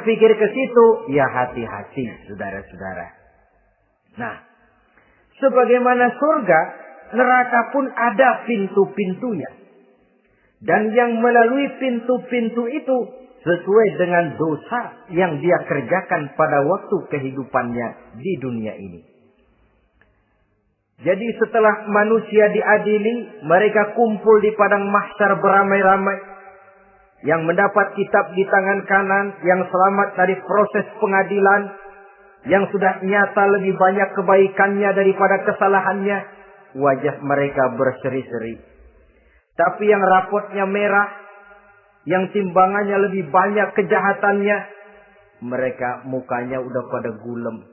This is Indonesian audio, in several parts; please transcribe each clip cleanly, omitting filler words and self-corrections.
berpikir ke situ, ya hati-hati saudara-saudara. Nah, sebagaimana surga, neraka pun ada pintu-pintunya. Dan yang melalui pintu-pintu itu sesuai dengan dosa yang dia kerjakan pada waktu kehidupannya di dunia ini. Jadi setelah manusia diadili, mereka kumpul di padang mahsyar beramai-ramai. Yang mendapat kitab di tangan kanan, yang selamat dari proses pengadilan, yang sudah nyata lebih banyak kebaikannya daripada kesalahannya, wajah mereka berseri-seri. Tapi yang rapotnya merah, yang timbangannya lebih banyak kejahatannya, mereka mukanya udah pada gulem.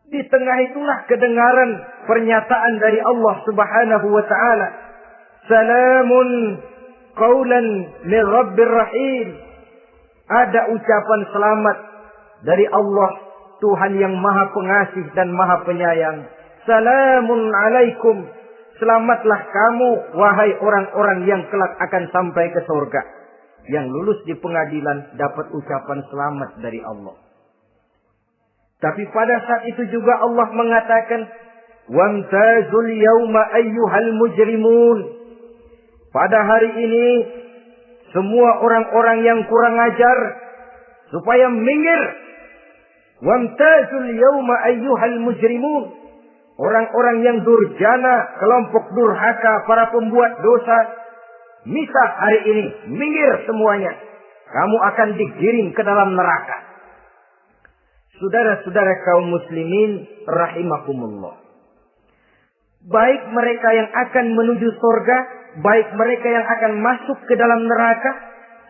Di tengah itulah kedengaran pernyataan dari Allah Subhanahu wa taala. Salamun qaulan min Rabbir Rahim. Ada ucapan selamat dari Allah, Tuhan yang Maha Pengasih dan Maha Penyayang. Salamun alaikum. Selamatlah kamu, wahai orang-orang yang kelak akan sampai ke surga. Yang lulus di pengadilan dapat ucapan selamat dari Allah. Tapi pada saat itu juga Allah mengatakan, wamtazul yawma ayyuhal mujrimun. Pada hari ini, semua orang-orang yang kurang ajar, supaya minggir. Wamtazul yawma ayyuhal mujrimun. Orang-orang yang durjana, kelompok durhaka, para pembuat dosa, misah hari ini, minggir semuanya. Kamu akan digiring ke dalam neraka. Saudara-saudara kaum muslimin rahimakumullah. Baik mereka yang akan menuju surga, baik mereka yang akan masuk ke dalam neraka,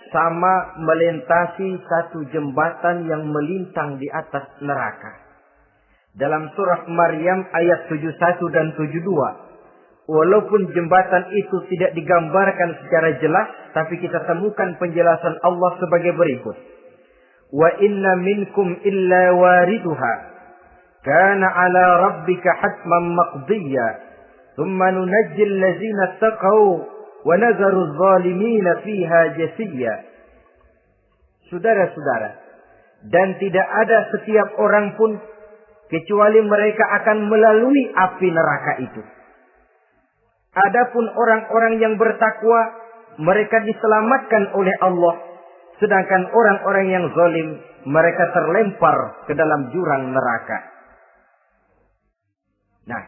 sama melintasi satu jembatan yang melintang di atas neraka. Dalam surah Maryam ayat 71 dan 72. Walaupun jembatan itu tidak digambarkan secara jelas, tapi kita temukan penjelasan Allah sebagai berikut. Wa inna minkum illa wariduha. Kana ala rabbika hatman maqdiyya. Thumma nunajjil lazina taqaw. Wa nazaru zalimina fiha jasiyya. Saudara-saudara, dan tidak ada setiap orang pun kecuali mereka akan melalui api neraka itu. Adapun orang-orang yang bertakwa, mereka diselamatkan oleh Allah. Sedangkan orang-orang yang zalim, mereka terlempar ke dalam jurang neraka. Nah,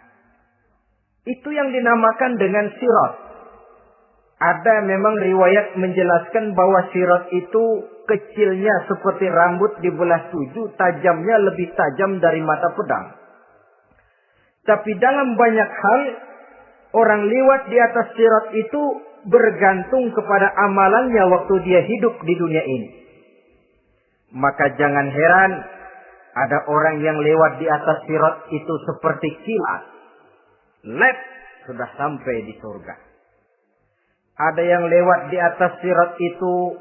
itu yang dinamakan dengan sirat. Ada memang riwayat menjelaskan bahwa sirat itu kecilnya seperti rambut dibelah 7, tajamnya lebih tajam dari mata pedang. Tapi dalam banyak hal, orang lewat di atas sirat itu bergantung kepada amalannya waktu dia hidup di dunia ini. Maka jangan heran ada orang yang lewat di atas sirat itu seperti kilat. Lep, sudah sampai di surga. Ada yang lewat di atas sirat itu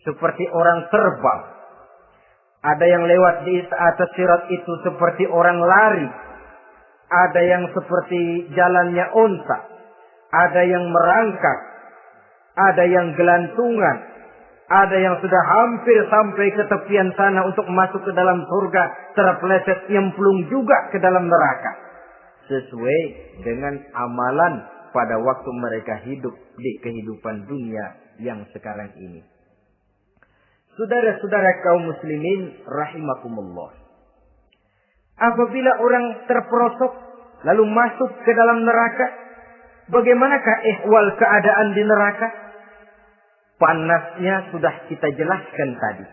seperti orang terbang. Ada yang lewat di atas sirat itu seperti orang lari. Ada yang seperti jalannya unta. Ada yang merangkak. Ada yang gelantungan. Ada yang sudah hampir sampai ke tepian sana untuk masuk ke dalam surga. Terpeleset nyemplung juga ke dalam neraka. Sesuai dengan amalan pada waktu mereka hidup di kehidupan dunia yang sekarang ini. Saudara-saudara kaum muslimin rahimakumullah. Apabila orang terperosok lalu masuk ke dalam neraka, bagaimanakah ihwal keadaan di neraka? Panasnya sudah kita jelaskan tadi.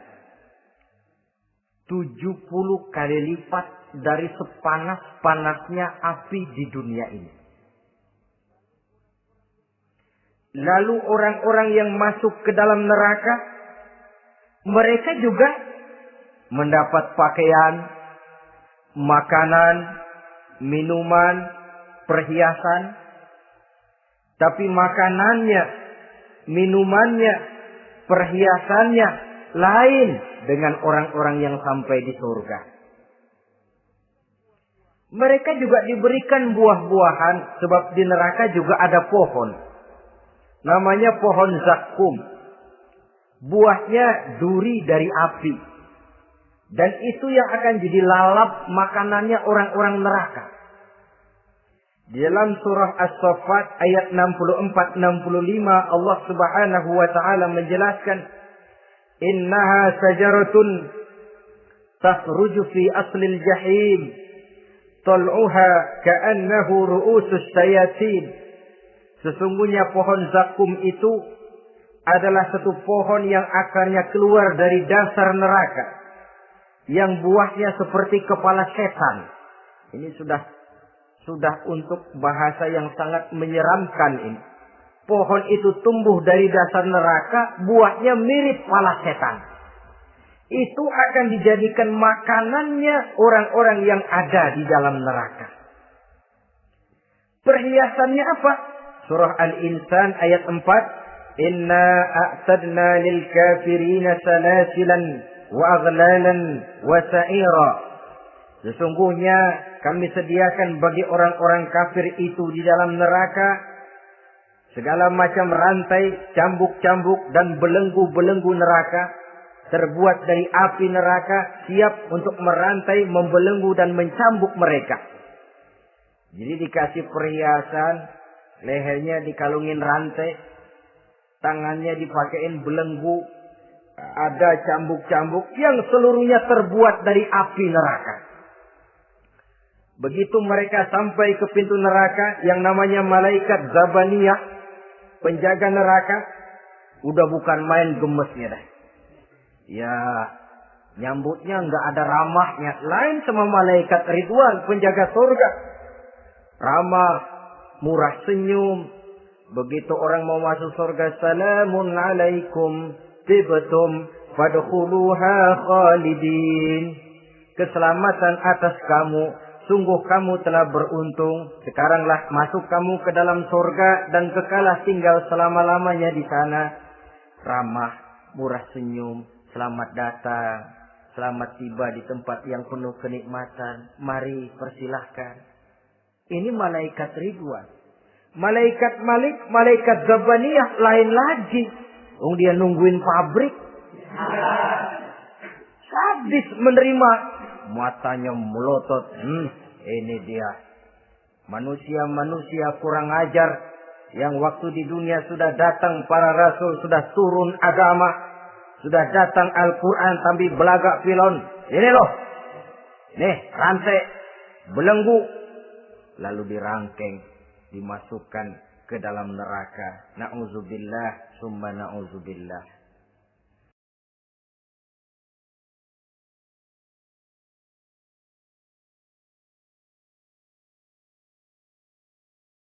70 kali lipat dari sepanas-panasnya api di dunia ini. Lalu orang-orang yang masuk ke dalam neraka, mereka juga mendapat pakaian, makanan, minuman, perhiasan. Tapi makanannya, minumannya, perhiasannya lain dengan orang-orang yang sampai di surga. Mereka juga diberikan buah-buahan, sebab di neraka juga ada pohon. Namanya pohon zakum. buahnya duri dari api. Dan itu yang akan jadi lalap makanannya orang-orang neraka. Di dalam surah As-Saffat ayat 64-65 Allah Subhanahu wa taala menjelaskan, "Innaha sajaratun takhruju fi aslil jahim, tal'uha ka'annahu ru'usus sayatin." Sesungguhnya pohon zakum itu adalah satu pohon yang akarnya keluar dari dasar neraka, yang buahnya seperti kepala setan. Ini sudah untuk bahasa yang sangat menyeramkan ini. Pohon itu tumbuh dari dasar neraka, buahnya mirip kepala setan. Itu akan dijadikan makanannya orang-orang yang ada di dalam neraka. Perhiasannya apa? Surah Al-Insan ayat 4. Inna a'tadna lil kafirina salasilan wa aghlalan wa sa'ira. Sesungguhnya kami sediakan bagi orang-orang kafir itu di dalam neraka segala macam rantai, cambuk-cambuk dan belenggu-belenggu neraka terbuat dari api neraka, siap untuk merantai, membelenggu dan mencambuk mereka. Jadi dikasih perhiasan, lehernya dikalungin rantai, tangannya dipakein belenggu, ada cambuk-cambuk yang seluruhnya terbuat dari api neraka. Begitu mereka sampai ke pintu neraka yang namanya malaikat Zabaniyah, penjaga neraka, udah bukan main gemesnya dah. Ya, nyambutnya nggak ada ramahnya, lain sama malaikat Ridwan, penjaga surga. Ramah, murah senyum. Begitu orang mau masuk surga, salamun alaikum tibtum fadkhuluha khalidin. Keselamatan atas kamu, sungguh kamu telah beruntung. Sekaranglah masuk kamu ke dalam surga dan kekalah tinggal selama-lamanya di sana. Ramah, murah senyum, selamat datang, selamat tiba di tempat yang penuh kenikmatan. Mari persilahkan. Ini malaikat Ridwan. Malaikat Malik, malaikat Zabaniyah lain lagi. Dia nungguin pabrik. Sadis menerima. Matanya melotot. Ini dia. Manusia-manusia kurang ajar. Yang waktu di dunia sudah datang para rasul. Sudah turun agama. Sudah datang Al-Quran. Tapi belagak pilon. Ini loh. Nih rantai. Belenggu. Lalu dirangkeng. Dimasukkan ke dalam neraka. Na'udzubillah. Summa na'udzubillah.